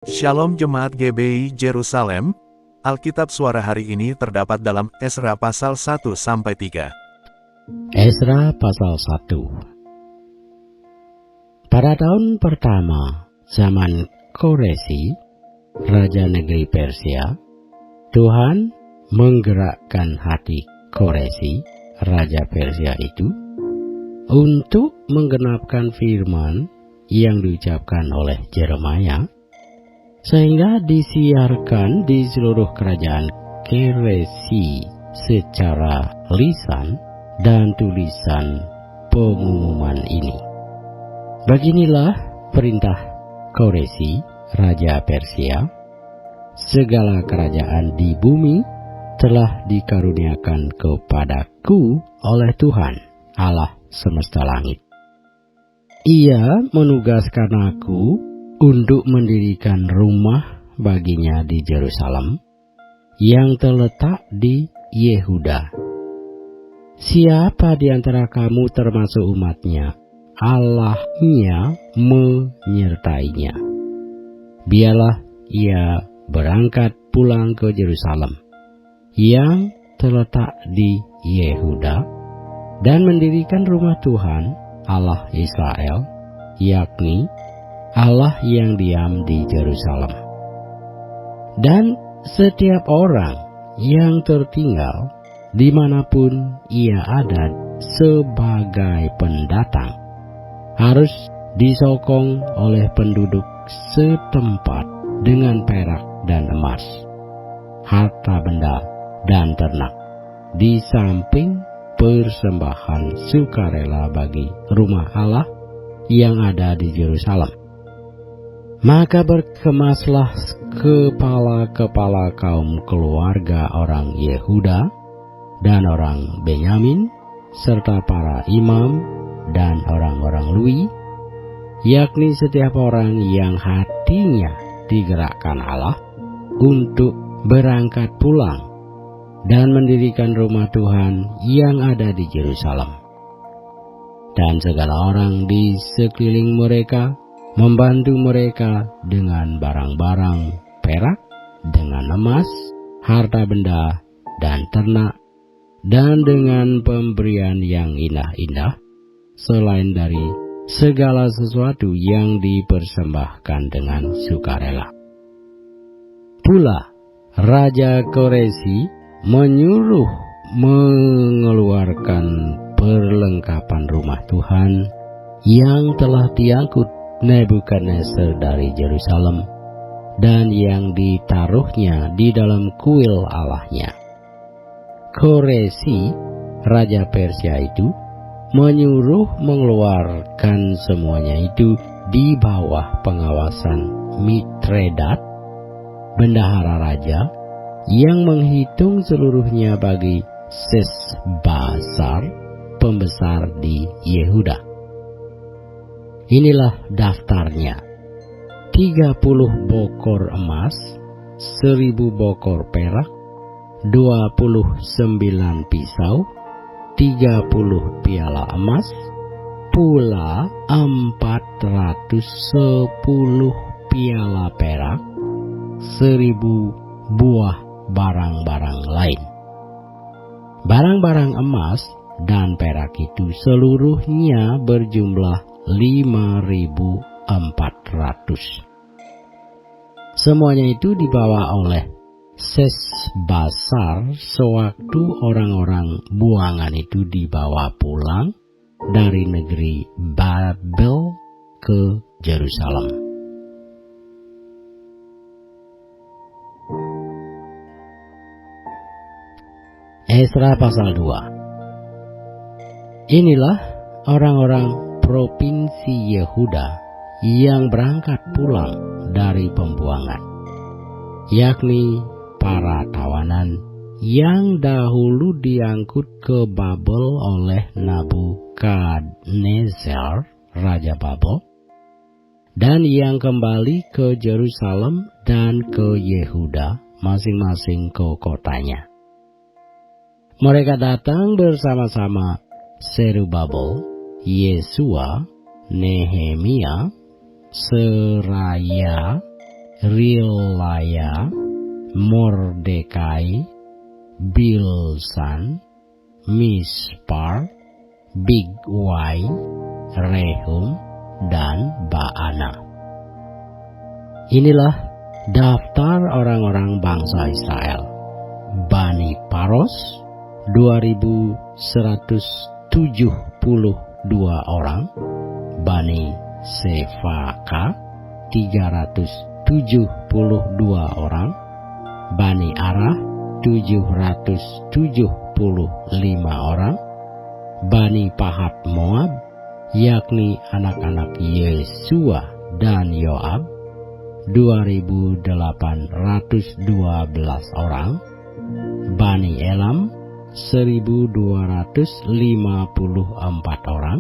Shalom Jemaat GBI Jerusalem, Alkitab suara hari ini terdapat dalam Esra pasal 1-3. Esra pasal 1. Pada tahun pertama zaman Koresi, Raja Negeri Persia, Tuhan menggerakkan hati Koresi, Raja Persia itu, untuk menggenapkan firman yang diucapkan oleh Yeremia, sehingga disiarkan di seluruh kerajaan Koresi secara lisan dan tulisan pengumuman ini. Beginilah perintah Koresi, Raja Persia: segala kerajaan di bumi telah dikaruniakan kepadaku oleh Tuhan, Allah semesta langit. Ia menugaskan aku untuk mendirikan rumah baginya di Yerusalem yang terletak di Yehuda. Siapa di antara kamu termasuk umatnya, Allahnya menyertainya. Biarlah ia berangkat pulang ke Yerusalem yang terletak di Yehuda dan mendirikan rumah Tuhan, Allah Israel, yakni Allah yang diam di Yerusalem. Dan setiap orang yang tertinggal dimanapun ia ada sebagai pendatang harus disokong oleh penduduk setempat dengan perak dan emas, harta benda dan ternak, di samping persembahan sukarela bagi rumah Allah yang ada di Yerusalem. Maka berkemaslah kepala-kepala kaum keluarga orang Yehuda dan orang Benyamin, serta para imam dan orang-orang Lewi, yakni setiap orang yang hatinya digerakkan Allah untuk berangkat pulang dan mendirikan rumah Tuhan yang ada di Yerusalem. Dan segala orang di sekeliling mereka membantu mereka dengan barang-barang perak, dengan emas, harta benda, dan ternak, dan dengan pemberian yang indah-indah, selain dari segala sesuatu yang dipersembahkan dengan sukarela. Pula Raja Koresi menyuruh mengeluarkan perlengkapan rumah Tuhan yang telah diangkut Nebukadnezar dari Yerusalem dan yang ditaruhnya di dalam kuil Allahnya. Koresi, Raja Persia itu, menyuruh mengeluarkan semuanya itu di bawah pengawasan Mitredat, bendahara raja, yang menghitung seluruhnya bagi Sesbazar, pembesar di Yehuda. Inilah daftarnya: 30 bokor emas, 1000 bokor perak, 29 pisau, 30 piala emas, pula 410 piala perak, 1000 buah barang-barang lain. Barang-barang emas dan perak itu seluruhnya berjumlah 5.400. Semuanya itu dibawa oleh Sesbazar sewaktu orang-orang buangan itu dibawa pulang dari negeri Babel ke Yerusalem. Esra pasal 2. Inilah orang-orang provinsi Yehuda yang berangkat pulang dari pembuangan, yakni para tawanan yang dahulu diangkut ke Babel oleh Nebukadnezar, Raja Babel, dan yang kembali ke Yerusalem dan ke Yehuda, masing-masing ke kotanya. Mereka datang bersama-sama Zerubabel, Yesua, Nehemia, Seraya, Rilaya, Mordekai, Bilsan, Mispar, Bigwai, Rehum, dan Baana. Inilah daftar orang-orang bangsa Israel. Bani Paros 2172 orang, Bani Sefaka 372 orang, Bani Arah 775 orang, Bani Pahat Moab, yakni anak-anak Yesua dan Yoab 2812 orang, Bani Elam 1254 orang,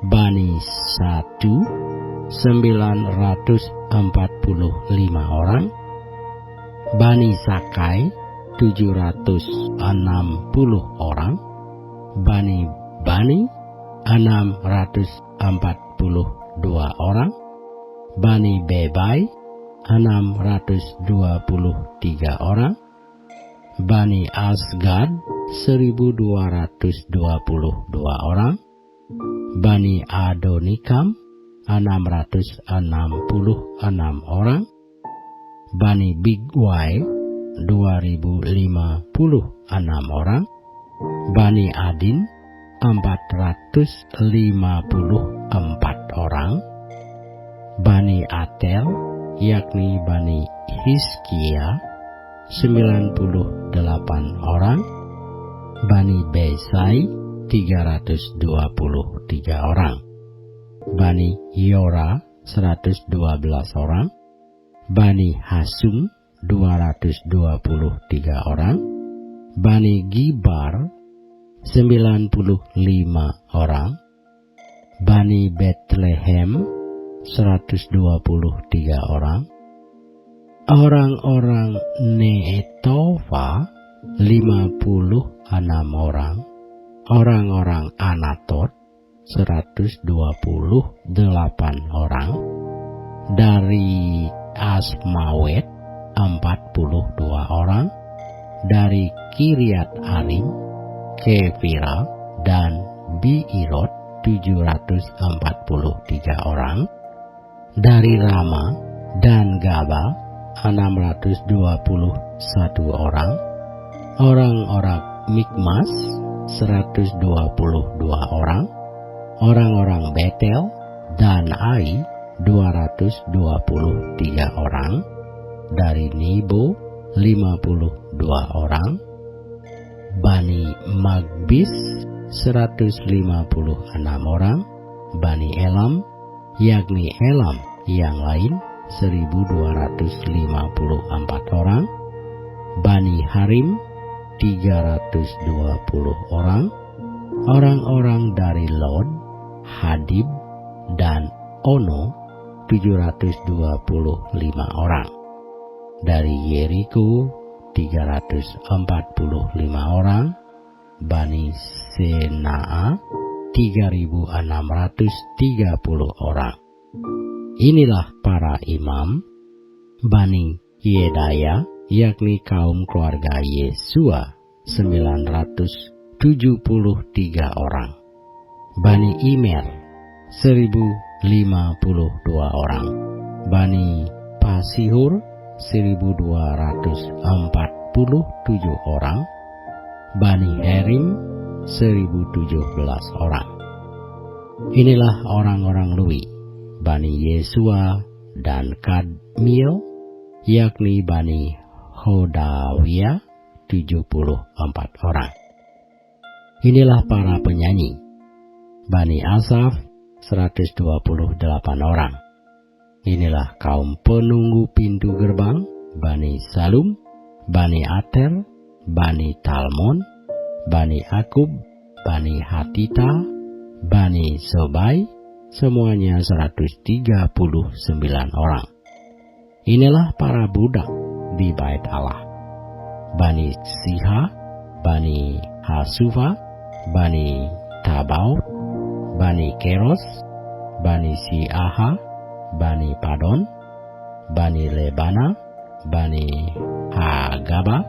Bani Satu 945 orang, Bani Sakai 760 orang, Bani 642 orang, Bani Bebai 623 orang, Bani Asgad 1222 orang, Bani Adonikam 666 orang, Bani Bigwai 2056 orang, Bani Adin 454 orang, Bani Atel, yakni Bani Hizkia 98 orang, Bani Besai 323 orang, Bani Yora 112 orang, Bani Hasum 223 orang, Bani Gibar 95 orang, Bani Bethlehem 123 orang, orang-orang Netova 56 orang, orang-orang Anatot 128 orang, dari Asmawet 42 orang, dari Kiryat Arim, Kefira, dan Biirot 743 orang, dari Rama dan Gaba 621 orang, orang-orang Mikmas 122 orang, orang-orang Betel dan Ai 223 orang, dari Nebo 52 orang, Bani Magbis 156 orang, Bani Elam, yakni Elam yang lain 1254 orang, Bani Harim 320 orang, orang-orang dari Lod, Hadib, dan Ono 725 orang, dari Yeriko 345 orang, Bani Senaa 3630 orang. Inilah para imam. Bani Yedaya, yakni kaum keluarga Yesua 973 orang, Bani Imer 1052 orang, Bani Pasihur 1247 orang, Bani Herim 1017 orang. Inilah orang-orang Lewi, Bani Yesua dan Kadmiel, yakni Bani Hodawia 74 orang. Inilah para penyanyi. Bani Asaf 128 orang. Inilah kaum penunggu pintu gerbang, Bani Salum, Bani Ater, Bani Talmon, Bani Akub, Bani Hatita, Bani Sobai, semuanya 139 orang. Inilah para budak di bait Allah. Bani Siha, Bani Hasufa, Bani Tabaut, Bani Keros, Bani Siaha, Bani Padon, Bani Lebana, Bani Hagaba,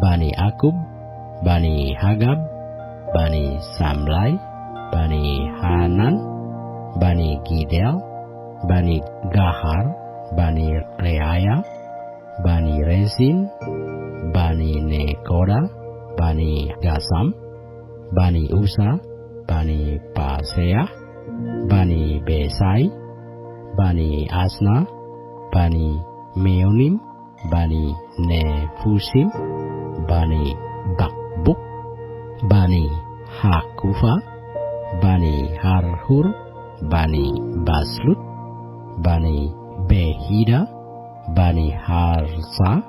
Bani Akub, Bani Hagab, Bani Samlai, Bani Hanan, Bani Gidel, Bani Gahar, Bani Reaya, Bani Rezin, Bani Nekoda, Bani Gasam, Bani Usa, Bani Paseah, Bani Besai, Bani Asna, Bani Meonim, Bani Nefusim, Bani Bakbuk, Bani Hakufa, Bani Harhur, Bani Baslut, Bani Behida, Bani Harsa,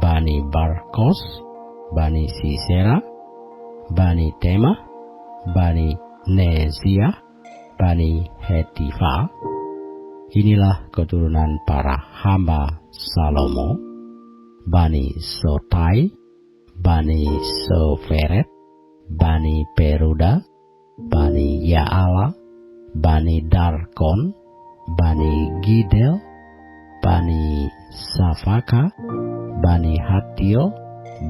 Bani Barkos, Bani Sisera, Bani Tema, Bani Nezia, Bani Hetifa. Inilah keturunan para hamba Salomo, Bani Sotai, Bani Soferet, Bani Peruda, Bani Yaala, Bani Darkon, Bani Gidel, Bani Safaka, Bani Hatio,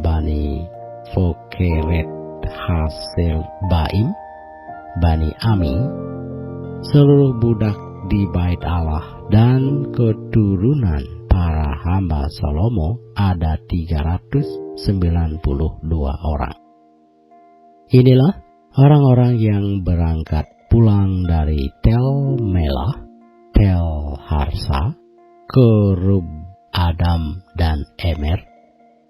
Bani Fokeret Hasel Baim, Bani Ami, seluruh budak di bait Allah dan keturunan para hamba Salomo ada 392 orang. Inilah orang-orang yang berangkat pulang dari Tel Melah, Tel Harsa, Kerub Adam dan Emer,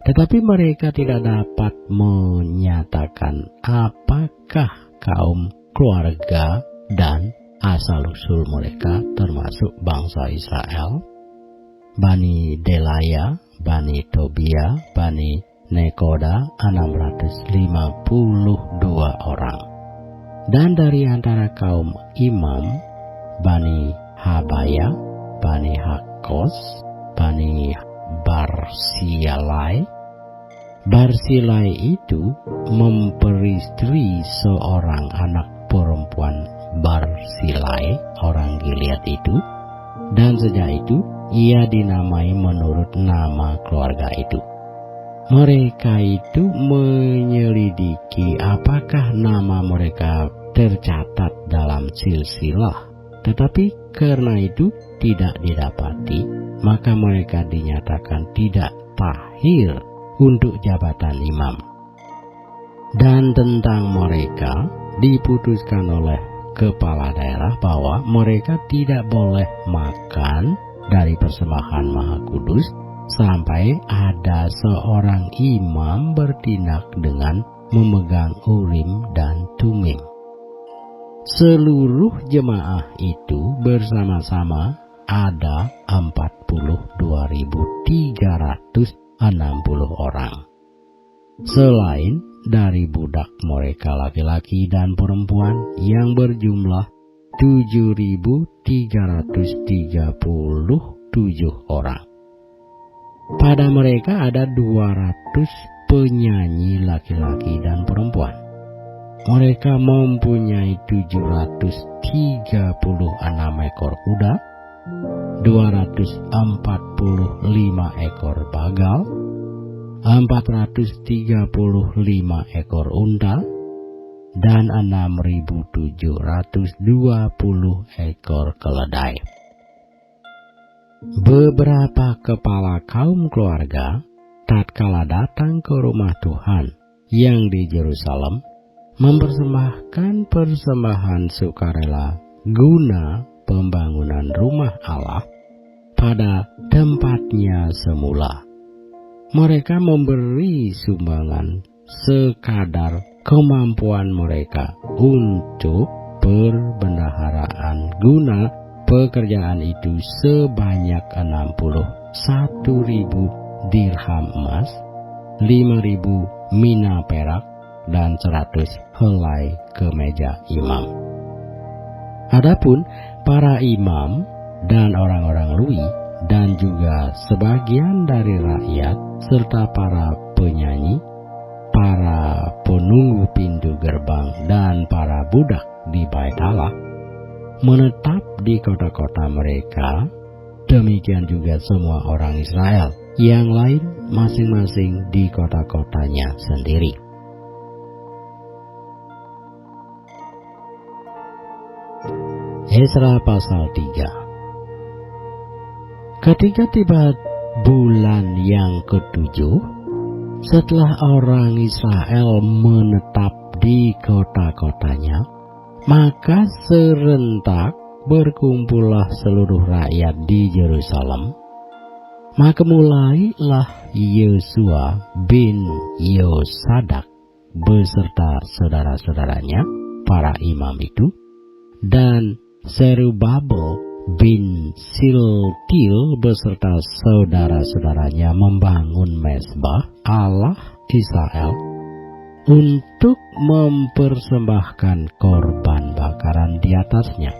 tetapi mereka tidak dapat menyatakan apakah kaum, keluarga, dan asal-usul mereka termasuk bangsa Israel. Bani Delaya, Bani Tobia, Bani Nekoda 652 orang. Dan dari antara kaum imam, Bani Habaya, Bani Hakos, Bani Barsilai. Barsilai itu memperistri seorang anak perempuan Barsilai, orang Gilead itu, dan sejak itu ia dinamai menurut nama keluarga itu. Mereka itu menyelidiki apakah nama mereka tercatat dalam silsilah, tetapi karena itu tidak didapati, maka mereka dinyatakan tidak tahir untuk jabatan imam. Dan tentang mereka diputuskan oleh kepala daerah bahwa mereka tidak boleh makan dari persembahan Maha Kudus sampai ada seorang imam bertindak dengan memegang Urim dan Tumim. Seluruh jemaah itu bersama-sama ada 42.360 orang. Selain dari budak mereka laki-laki dan perempuan yang berjumlah 7.337 orang. Pada mereka ada 200 penyanyi laki-laki dan perempuan. Mereka mempunyai 736 ekor kuda, 245 ekor bagal, 435 ekor unta, dan 6.720 ekor keledai. Beberapa kepala kaum keluarga tatkala datang ke rumah Tuhan yang di Yerusalem mempersembahkan persembahan sukarela guna pembangunan rumah Allah pada tempatnya semula. Mereka memberi sumbangan sekadar kemampuan mereka untuk perbendaharaan guna pekerjaan itu sebanyak 61.000 dirham emas, 5.000 mina perak, dan 100 helai kemeja imam. Adapun para imam dan orang-orang Lewi dan juga sebagian dari rakyat serta para penyanyi, para penunggu pintu gerbang, dan para budak di bait Allah menetap di kota-kota mereka Demikian juga semua orang Israel yang lain masing-masing di kota-kotanya sendiri. Esra pasal 3. Ketika tiba bulan yang ketujuh, setelah orang Israel menetap di kota-kotanya, maka serentak berkumpullah seluruh rakyat di Yerusalem. Maka mulailah Yosua bin Yosadak beserta saudara-saudaranya, para imam itu, dan Zerubabel bin Siltil beserta saudara-saudaranya membangun mezbah Allah Israel untuk mempersembahkan korban bakaran di atasnya,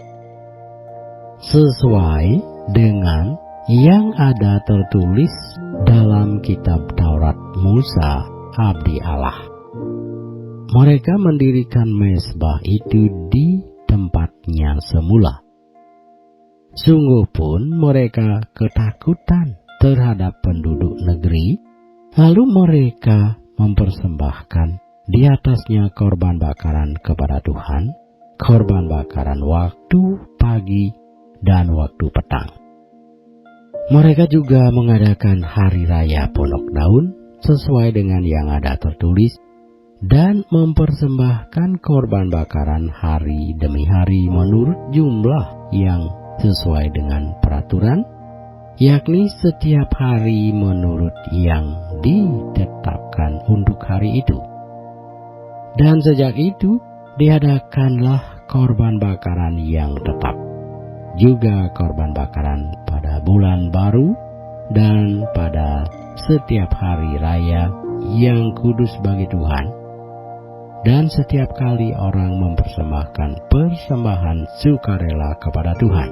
sesuai dengan yang ada tertulis dalam kitab Taurat Musa abdi Allah. Mereka mendirikan mezbah itu di tempatnya semula. Sungguh pun mereka ketakutan terhadap penduduk negeri, lalu mereka mempersembahkan di atasnya korban bakaran kepada Tuhan, korban bakaran waktu pagi dan waktu petang. Mereka juga mengadakan hari raya Pondok Daun sesuai dengan yang ada tertulis, dan mempersembahkan korban bakaran hari demi hari menurut jumlah yang sesuai dengan peraturan, yakni setiap hari menurut yang ditetapkan untuk hari itu. Dan sejak itu diadakanlah korban bakaran yang tetap, juga korban bakaran pada bulan baru dan pada setiap hari raya yang kudus bagi Tuhan. Dan setiap kali orang mempersembahkan persembahan sukarela kepada Tuhan.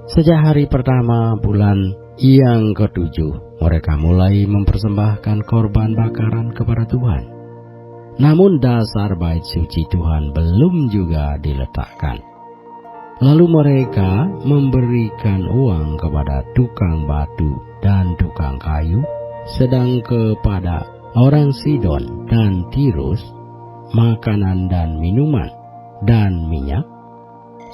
Sejak hari pertama bulan yang ketujuh, mereka mulai mempersembahkan korban bakaran kepada Tuhan. Namun dasar bait suci Tuhan belum juga diletakkan. Lalu mereka memberikan uang kepada tukang batu dan tukang kayu, sedang kepada orang Sidon dan Tirus makanan dan minuman dan minyak,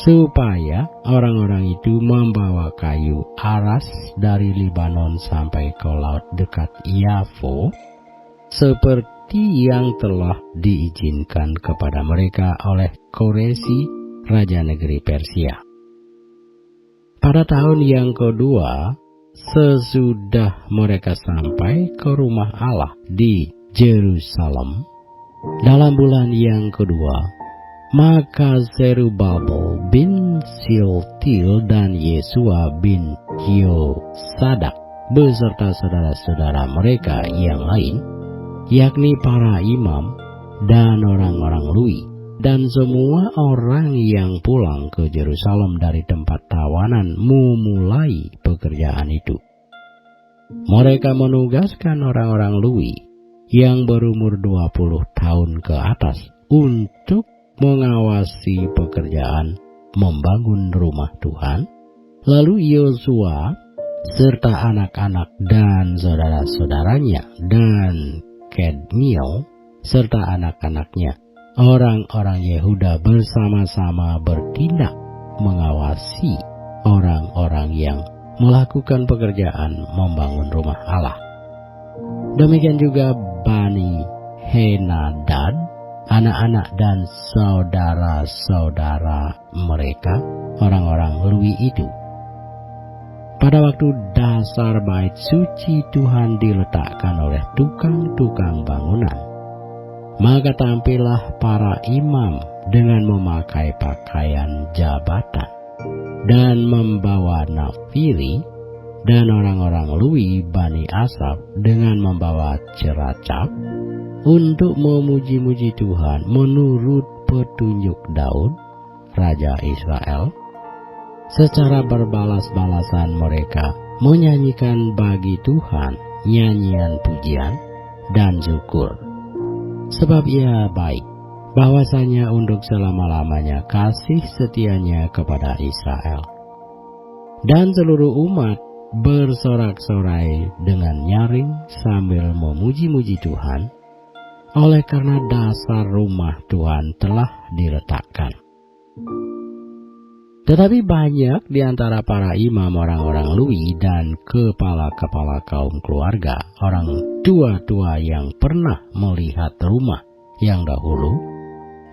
supaya orang-orang itu membawa kayu aras dari Libanon sampai ke laut dekat Yafo, seperti yang telah diizinkan kepada mereka oleh Koresi, raja negeri Persia. Pada tahun yang kedua, sesudah mereka sampai ke rumah Allah di Yerusalem, dalam bulan yang kedua, maka Zerubabel bin Siltil dan Yesua bin Yosadak beserta saudara-saudara mereka yang lain, yakni para imam dan orang-orang Lewi, dan semua orang yang pulang ke Yerusalem dari tempat tawanan memulai pekerjaan itu. Mereka menugaskan orang-orang Lewi yang berumur 20 tahun ke atas untuk mengawasi pekerjaan membangun rumah Tuhan. Lalu Yosua serta anak-anak dan saudara-saudaranya dan Kedmiel serta anak-anaknya, orang-orang Yehuda bersama-sama bertindak mengawasi orang-orang yang melakukan pekerjaan membangun rumah Allah. Demikian juga Bani Henadad, anak-anak dan saudara-saudara mereka, orang-orang Lewi itu. Pada waktu dasar bait suci Tuhan diletakkan oleh tukang-tukang bangunan, maka tampillah para imam dengan memakai pakaian jabatan dan membawa nafiri, dan orang-orang Lewi Bani Asaf dengan membawa ceracap untuk memuji-muji Tuhan menurut petunjuk Daud, Raja Israel. Secara berbalas-balasan mereka menyanyikan bagi Tuhan nyanyian pujian dan syukur, sebab Ia baik, bahwasanya untuk selama-lamanya kasih setianya kepada Israel. Dan seluruh umat bersorak-sorai dengan nyaring sambil memuji-muji Tuhan, oleh karena dasar rumah Tuhan telah diletakkan. Tetapi banyak di antara para imam, orang-orang Lewi, dan kepala-kepala kaum keluarga, orang tua-tua yang pernah melihat rumah yang dahulu,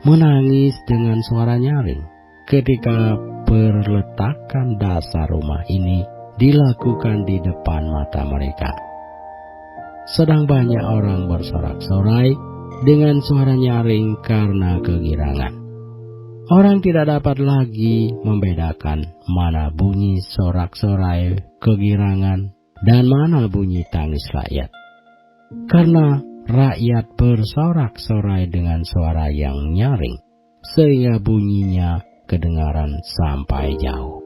menangis dengan suara nyaring ketika perletakan dasar rumah ini dilakukan di depan mata mereka. Sedang banyak orang bersorak-sorai dengan suara nyaring karena kegirangan. Orang tidak dapat lagi membedakan mana bunyi sorak-sorai kegirangan dan mana bunyi tangis rakyat. Karena rakyat bersorak-sorai dengan suara yang nyaring, sehingga bunyinya kedengaran sampai jauh.